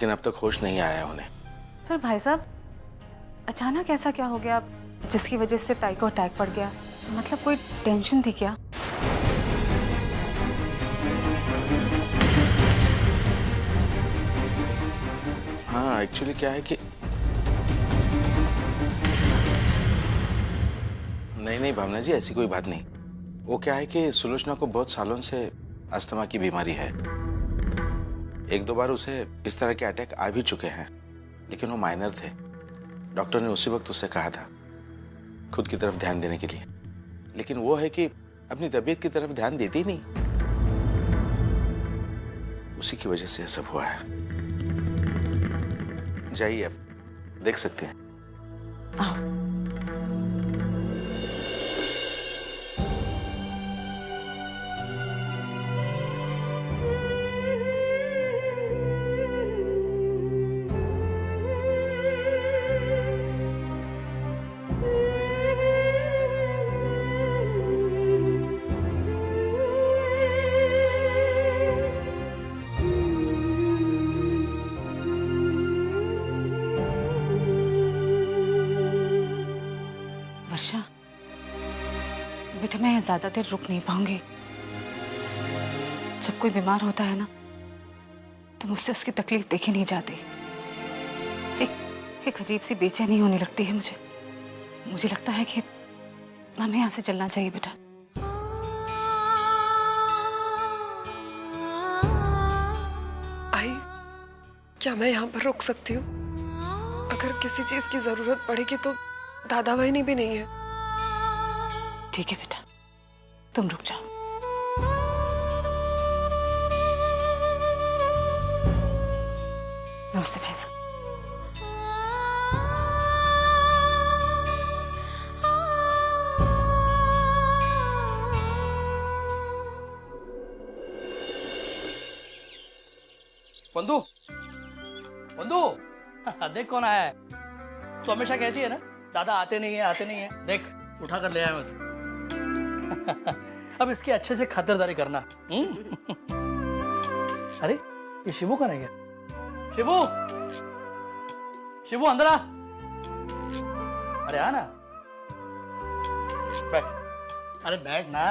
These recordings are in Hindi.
लेकिन अब तक होश नहीं आया उन्हें। फिर भाई साहब अचानक ऐसा क्या हो गया जिसकी वजह से ताई को अटैक पड़ गया? मतलब कोई टेंशन थी क्या? हाँ, एक्चुअली क्या है कि नहीं भावना जी, ऐसी कोई बात नहीं। वो क्या है कि सुलोचना को बहुत सालों से अस्थमा की बीमारी है। एक दो बार उसे इस तरह के अटैक आ भी चुके हैं, लेकिन वो माइनर थे। डॉक्टर ने उसी वक्त उसे कहा था खुद की तरफ ध्यान देने के लिए, लेकिन वो है कि अपनी तबीयत की तरफ ध्यान देती ही नहीं। उसी की वजह से सब हुआ है। जाइए, आप देख सकते हैं। वर्षा, बेटा मैं ज्यादा देर रुक नहीं पाऊंगी। जब कोई बीमार होता है ना तो मुझसे उसकी तकलीफ देखी नहीं जाती। एक अजीब सी बेचैनी होने लगती है मुझे लगता है कि हमें यहाँ से चलना चाहिए बेटा। आई, क्या मैं यहाँ पर रुक सकती हूँ? अगर किसी चीज की जरूरत पड़ेगी तो दादा बहनी भी नहीं है। ठीक है बेटा, तुम रुक जाओ। नमस्ते भाई साहब। बंधु, बंधु, देख कौन आया है। तो हमेशा कहती है ना दादा आते नहीं है। देख उठा कर ले आया मैं उसे। अब इसकी अच्छे से खातिरदारी करना। अरे ये शिबू कहाँ रह गया? शिबू अंदर आ। अरे आ ना, बैठ। अरे बैठ ना।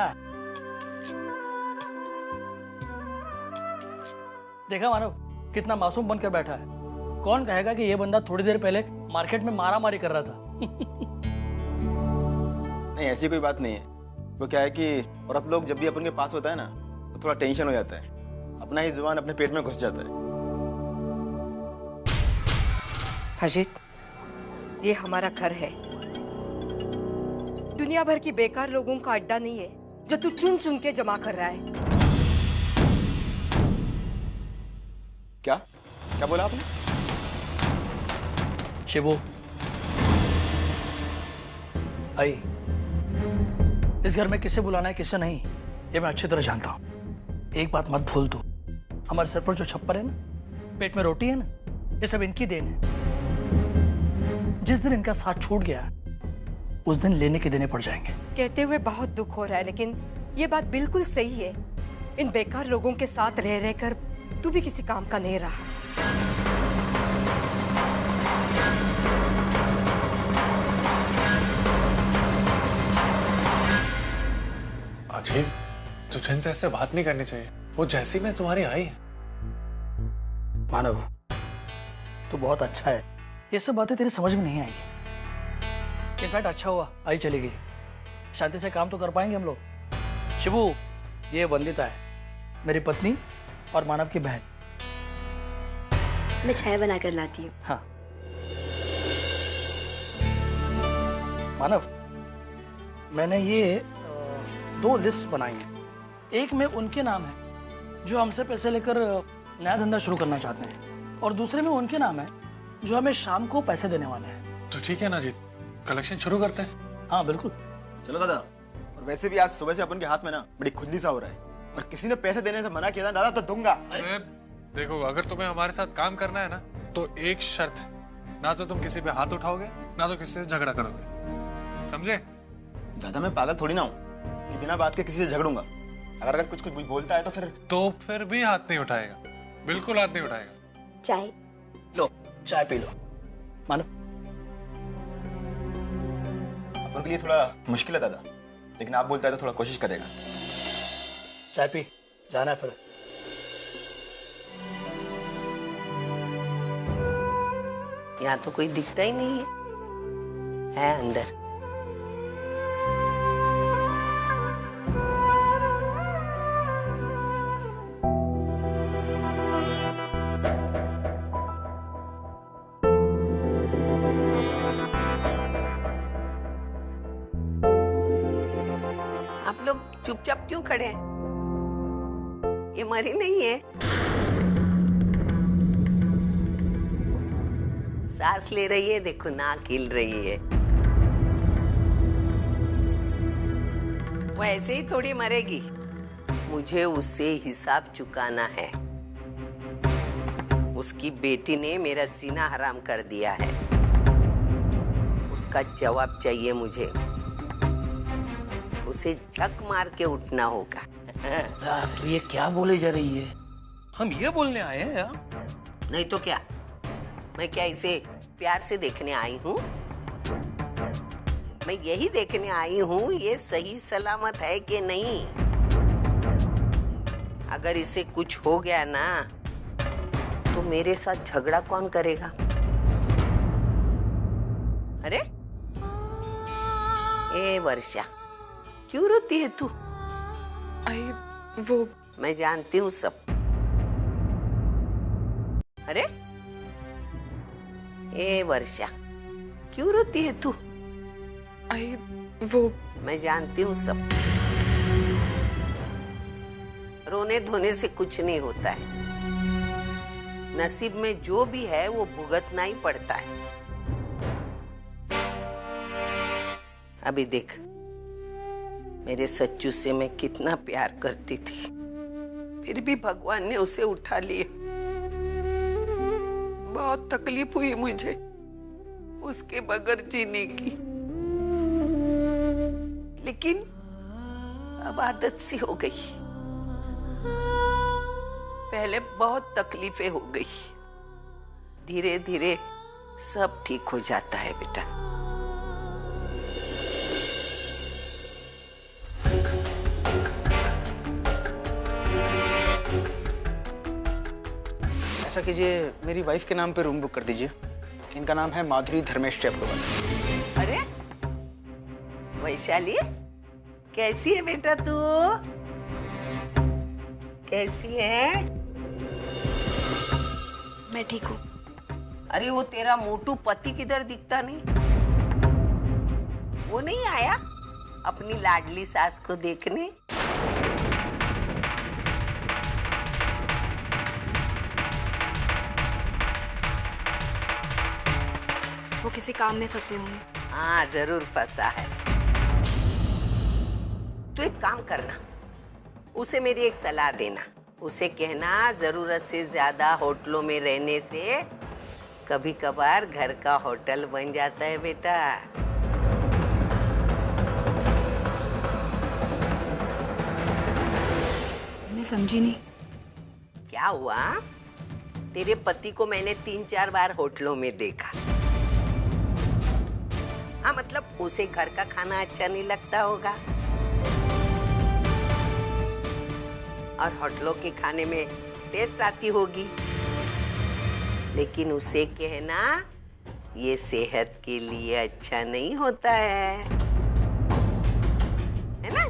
देखा मानव कितना मासूम बनकर बैठा है। कौन कहेगा कि ये बंदा थोड़ी देर पहले मार्केट में मारामारी कर रहा था। नहीं, ऐसी कोई बात नहीं है। वो क्या है कि औरत लोग जब भी अपन के पास होता है ना तो थोड़ा टेंशन हो जाता है, अपना ही जुबान अपने पेट में घुस जाता है। अजीत, ये हमारा घर है, दुनिया भर की बेकार लोगों का अड्डा नहीं है जो तू चुन चुन के जमा कर रहा है। क्या बोला आपने? शिबू आई, इस घर में किसे बुलाना है किसे नहीं ये मैं अच्छी तरह जानता हूं। एक बात मत भूल तू, हमारे सर पर जो छप्पर है ना, पेट में रोटी है ना, ये सब इनकी देन है। जिस दिन इनका साथ छूट गया उस दिन लेने के देने पड़ जाएंगे। कहते हुए बहुत दुख हो रहा है, लेकिन ये बात बिल्कुल सही है। इन बेकार लोगों के साथ रह रहकर तू भी किसी काम का नहीं रहा। अजीब, तुझे इनसे ऐसे बात नहीं करनी चाहिए। वो जैसी मैं तुम्हारी आई है। मानव तू बहुत अच्छा है, ये सब बातें तेरी समझ में नहीं आएगी। इनफैक्ट अच्छा हुआ आई चली गई, शांति से काम तो कर पाएंगे हम लोग। शिबू, ये वंदिता है मेरी पत्नी और मानव की बहन। मैं चाय बना कर लाती हूँ। हाँ मानव, मैंने ये 2 लिस्ट बनाई है। एक में उनके नाम है जो हमसे पैसे लेकर नया धंधा शुरू करना चाहते हैं, और दूसरे में उनके नाम है जो हमें शाम को पैसे देने वाले हैं। तो ठीक है ना जीत, कलेक्शन शुरू करते हैं। हाँ बिल्कुल। चलो दादा। और वैसे भी आज सुबह से अपन के हाथ में ना बड़ी खुजली सा हो रहा है, और किसी ने पैसे देने से मना किया ना दादा तो दूंगा। अरे देखो, अगर तुम्हें हमारे साथ काम करना है ना तो एक शर्त है, ना तो तुम किसी पे हाथ उठाओगे ना तो किसी से झगड़ा करोगे, समझे? दादा मैं पागल थोड़ी ना हूँ कि बिना बात के किसी से झगड़ूंगा। अगर कुछ बोलता है तो फिर भी हाथ नहीं उठाएगा, बिल्कुल हाथ नहीं उठाएगा। चाय चाय पी लो, मानो। अपन के लिए थोड़ा मुश्किल है दादा, लेकिन आप बोलते हैं तो थोड़ा कोशिश करेगा। चाय पी, जाना है फिर। यहाँ तो कोई दिखता ही नहीं है अंदर। आप लोग चुपचाप क्यों खड़े हैं? ये मरी नहीं है। सांस ले रही है, देखो नाक हिल रही है। वो ऐसे ही थोड़ी मरेगी, मुझे उससे हिसाब चुकाना है। उसकी बेटी ने मेरा जीना हराम कर दिया है, उसका जवाब चाहिए मुझे। उसे झक मार के उठना होगा। तो ये क्या बोले जा रही है? हम ये बोलने आए हैं यार। नहीं तो क्या, मैं क्या इसे प्यार से देखने आई हूँ? मैं यही देखने आई हूँ ये सही सलामत है कि नहीं। अगर इसे कुछ हो गया ना तो मेरे साथ झगड़ा कौन करेगा? अरे ए वर्षा, क्यों रोती है तू? आई वो मैं जानती हूँ सब। अरे ए वर्षा, क्यों रोती है तू? आई वो मैं जानती हूँ सब। रोने धोने से कुछ नहीं होता है। नसीब में जो भी है वो भुगतना ही पड़ता है। अभी देख, मेरे सच्चू से मैं कितना प्यार करती थी, फिर भी भगवान ने उसे उठा लिया। बहुत तकलीफ हुई मुझे उसके बगैर जीने की, लेकिन अब आदत सी हो गई। पहले बहुत तकलीफें हो गई, धीरे धीरे सब ठीक हो जाता है बेटा। ऐसा कीजिए, मेरी वाइफ के नाम पे रूम बुक कर दीजिए। इनका नाम है माधुरी धर्मेश चैप्रोवर। अरे वैशाली, कैसी है बेटा तू? कैसी है? मैं ठीक हूँ। अरे वो तेरा मोटू पति किधर दिखता नहीं? वो नहीं आया अपनी लाडली सास को देखने? वो किसी काम में फंसे होंगे। हाँ जरूर फंसा है। तू एक काम करना, उसे मेरी एक सलाह देना। उसे कहना जरूरत से ज्यादा होटलों में रहने से कभी कभार घर का होटल बन जाता है बेटा। मैं समझी नहीं। क्या हुआ? तेरे पति को मैंने 3-4 बार होटलों में देखा। हाँ मतलब उसे घर का खाना अच्छा नहीं लगता होगा और होटलों के खाने में टेस्ट आती होगी, लेकिन उसे कहना ये सेहत के लिए अच्छा नहीं होता है ना?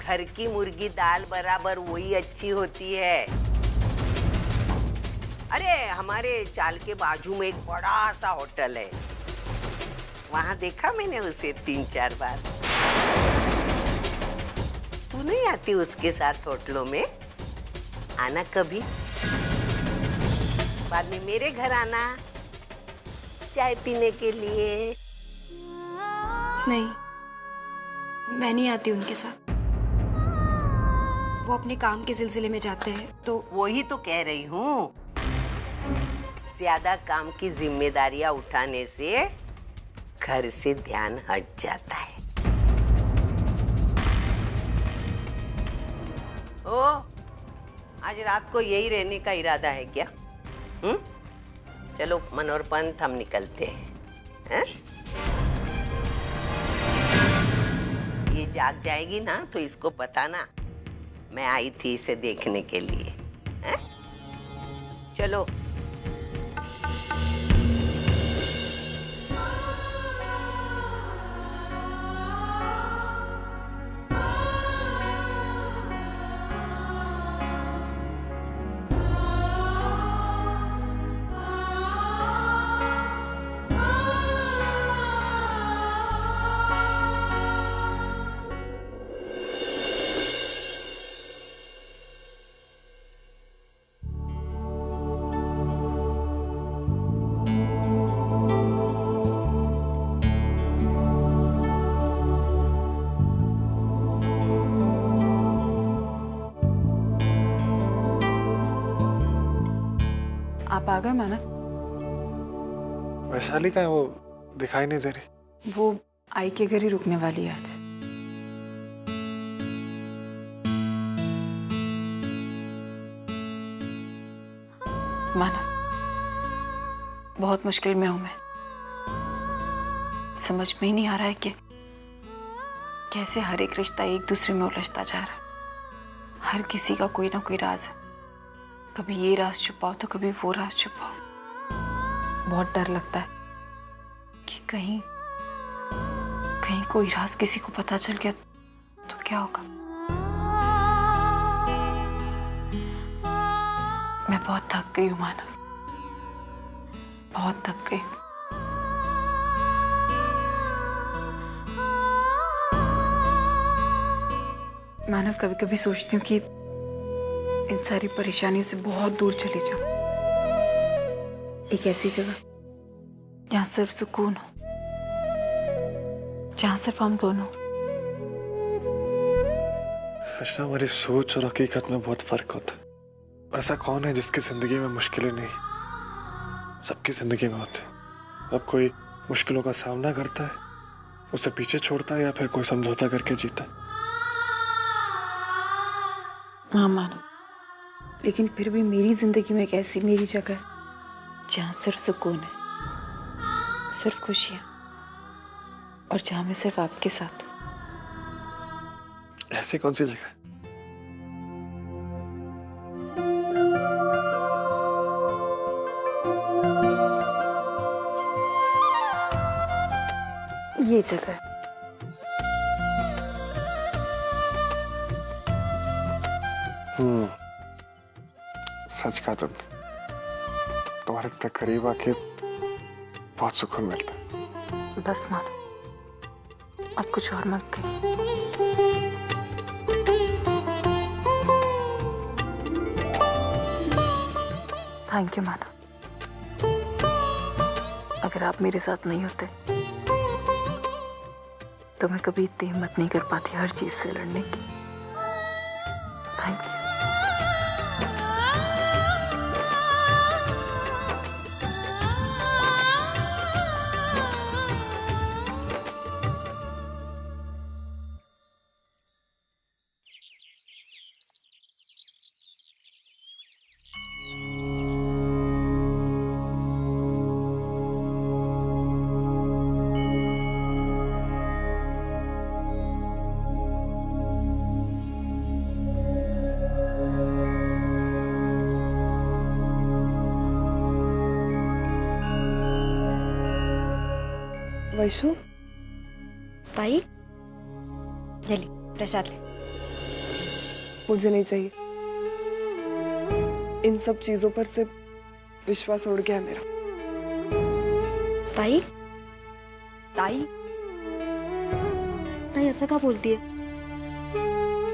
घर की मुर्गी दाल बराबर वही अच्छी होती है। अरे हमारे चाल के बाजू में एक बड़ा सा होटल है, वहां देखा मैंने उसे 3-4 बार। तू नहीं आती उसके साथ होटलों में? आना कभी, बाद में मेरे घर आना चाय पीने के लिए। नहीं, मैं नहीं आती उनके साथ। वो अपने काम के सिलसिले में जाते हैं तो। वही तो कह रही हूँ, ज्यादा काम की जिम्मेदारियां उठाने से घर से ध्यान हट जाता है। ओ, आज रात को यही रहने का इरादा है क्या? चलो मनोहर पंत, हम निकलते हैं। ये जाग जाएगी ना तो इसको बताना मैं आई थी इसे देखने के लिए। है? चलो। आप आ गए मानव? वैशाली का है, वो दिखाई नहीं दे रही। वो आई के घर ही रुकने वाली है आज। मानव, बहुत मुश्किल में हूं मैं। समझ में ही नहीं आ रहा है कि कैसे हर एक रिश्ता एक दूसरे में उलझता जा रहा है। हर किसी का कोई ना कोई राज है। कभी ये राज छुपाओ तो कभी वो राज छुपाओ। बहुत डर लगता है कि कहीं कोई राज किसी को पता चल गया तो क्या होगा। मैं बहुत थक गई हूँ मानव, बहुत थक गई हूँ। मानव, कभी कभी सोचती हूँ कि इन सारी परेशानियों से बहुत दूर चली जाऊं, एक ऐसी जगह जहां सिर्फ सुकून हो, जहां सिर्फ हम दोनों। रचना, हमारी सोच और हकीकत में बहुत फर्क होता है। ऐसा कौन है जिसकी जिंदगी में मुश्किलें नहीं? सबकी जिंदगी में होते। अब कोई मुश्किलों का सामना करता है, उसे पीछे छोड़ता है, या फिर कोई समझौता करके जीता है। हाँ मानो, लेकिन फिर भी मेरी जिंदगी में एक ऐसी मेरी जगह है जहाँ सिर्फ सुकून है, सिर्फ खुशियाँ, और जहाँ मैं सिर्फ आपके साथ। ऐसी कौन सी जगह? ये जगह है। सच कहा तुमने। तुम्हारे तक करीब आके बहुत सुकून मिलता है। बस मानो, अब कुछ और मत कहिए। थैंक यू मानो। अगर आप मेरे साथ नहीं होते तो मैं कभी इतनी हिम्मत नहीं कर पाती हर चीज से लड़ने की। Thank you. वैशु, ताई, जल्दी प्रसाद ले। मुझे नहीं चाहिए। इन सब चीजों पर से विश्वास उड़ गया मेरा। ताई, ताई, ताई ऐसा क्या बोलती है?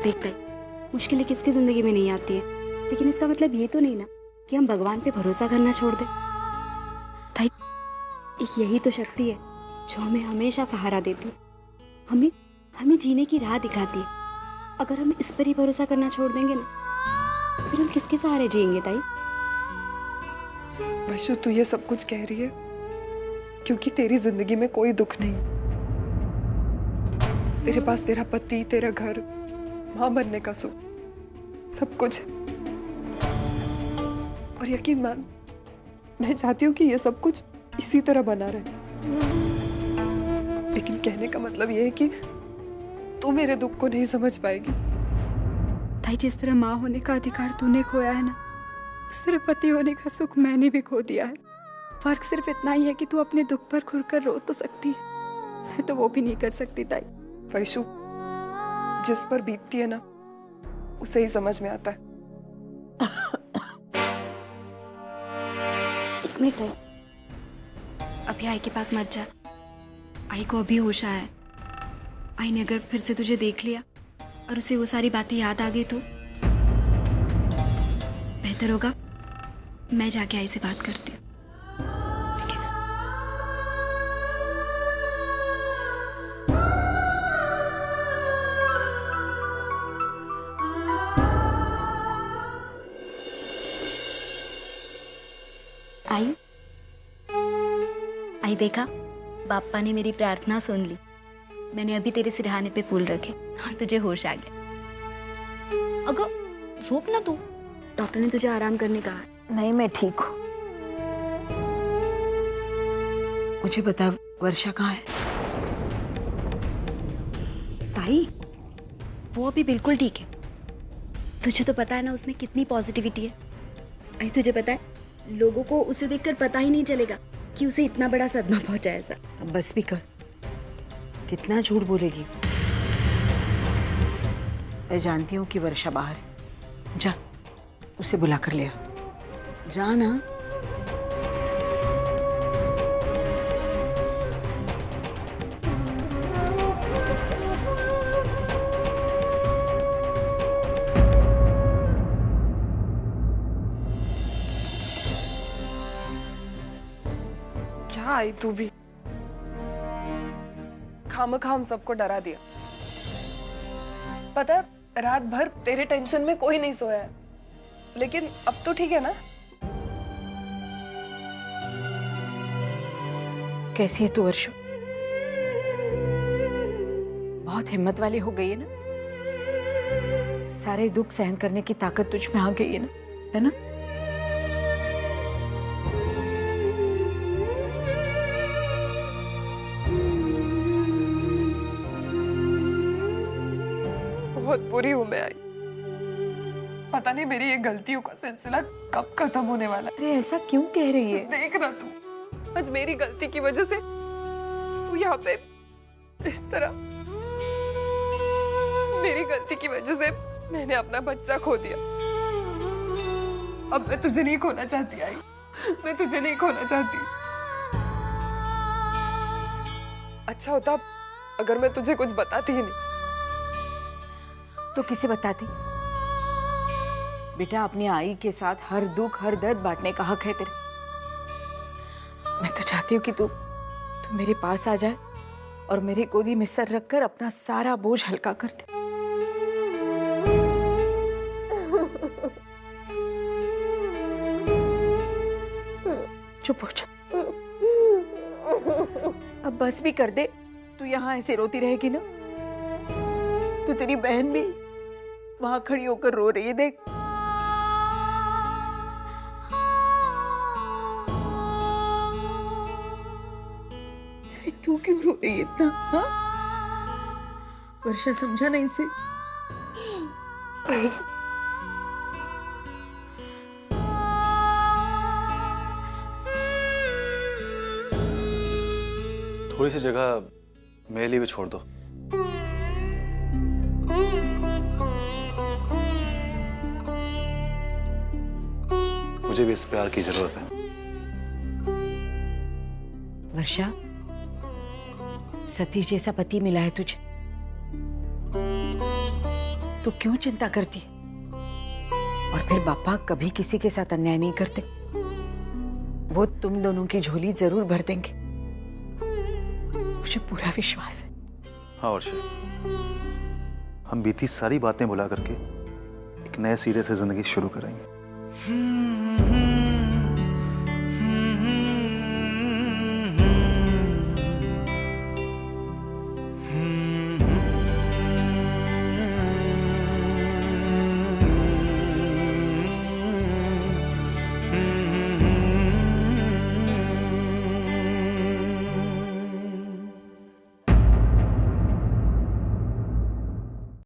देख ताई, मुश्किलें किसकी जिंदगी में नहीं आती है, लेकिन इसका मतलब ये तो नहीं ना कि हम भगवान पे भरोसा करना छोड़ दें। ताई, एक यही तो शक्ति है जो हमें हमेशा सहारा देती है, हमें जीने की राह दिखाती है। अगर हम इस पर ही भरोसा करना छोड़ देंगे ना, फिर हम किसके सहारे जिएंगे ताई? वैशु, तू ये सब कुछ कह रही है क्योंकि तेरी जिंदगी में कोई दुख नहीं। तेरे पास तेरा पति, तेरा घर, मां बनने का सुख, सब कुछ है। और यकीन मान, मैं चाहती हूँ कि ये सब कुछ इसी तरह बना रहे, लेकिन कहने का मतलब ये है कि तू मेरे दुख को नहीं समझ पाएगी। ताई, जिस तरह माँ होने का अधिकार तूने खोया है ना, उस तरह पति होने का सुख मैंने भी खो दिया है। फर्क सिर्फ इतना ही है कि तू अपने दुख पर खुलकर रो तो सकती है, मैं तो वो भी नहीं कर सकती ताई। वैशु, जिस पर बीतती है ना उसे ही समझ में आता है। एक मिनट ताई, अभी आई के पास मत जा। आई को अभी होश आया है। आई ने अगर फिर से तुझे देख लिया और उसे वो सारी बातें याद आ गई तो बेहतर होगा मैं जाके आई से बात करती हूँ। ठीक है? आई देखा, बाप्पा ने मेरी प्रार्थना सुन ली। मैंने अभी तेरे सिरहाने पे फूल रखे और तुझे होश आ गया। अगो सोच ना तू, डॉक्टर ने तुझे आराम करने कहा। नहीं, मैं ठीक हूँ। मुझे बता, वर्षा कहाँ है? ताई, वो अभी बिल्कुल ठीक है। तुझे तो पता है ना उसमें कितनी पॉजिटिविटी है। आई तुझे पता है, लोगों को उसे देखकर पता ही नहीं चलेगा कि उसे इतना बड़ा सदमा पहुंचा ऐसा। अब बस भी कर, कितना झूठ बोलेगी। मैं जानती हूँ कि वर्षा बाहर है। जा, उसे बुला कर ले आ। जा ना। क्या आई तू भी? खामखा हम सबको डरा दिया। पता है, रात भर तेरे टेंशन में कोई नहीं सोया है, लेकिन अब तो ठीक है ना? कैसी है तू वर्षा? बहुत हिम्मत वाली हो गई है ना? सारे दुख सहन करने की ताकत तुझ में आ गई है ना? है ना? बहुत बुरी हूं मैं आई। पता नहीं मेरी ये गलतियों का सिलसिला कब खत्म होने वाला है। अरे ऐसा क्यों कह रही है? देख ना तू, आज मेरी गलती की वजह से तू यहाँ पे इस तरह, मेरी गलती की वजह से मैंने अपना बच्चा खो दिया। अब मैं तुझे नहीं खोना चाहती आई, मैं तुझे नहीं खोना चाहती। अच्छा होता अगर मैं तुझे कुछ बताती ही नहीं। तो किसे बताती? बेटा, अपनी आई के साथ हर दुख हर दर्द बांटने का हक है तेरे। मैं तो चाहती हूँ कि तू मेरे पास आ जाए और मेरी गोदी में सर रखकर अपना सारा बोझ हल्का कर दे। चुप हो जा। अब बस भी कर दे। तू यहाँ ऐसे रोती रहेगी ना तो तेरी बहन भी वहां खड़ी होकर रो रही है। देख, अरे तू क्यों रो रही है इतना? हाँ, वर्षा समझा नहीं इसे। थोड़ी सी जगह मेरे लिए भी छोड़ दो। मुझे भी इस प्यार की जरूरत है। वर्षा, सतीश जैसा पति मिला है तुझे, तो क्यों चिंता करती? और फिर बापा कभी किसी के साथ अन्याय नहीं करते। वो तुम दोनों की झोली जरूर भर देंगे, मुझे पूरा विश्वास है। हाँ वर्षा, हम बीती सारी बातें भुला करके एक नए सिरे से जिंदगी शुरू करेंगे।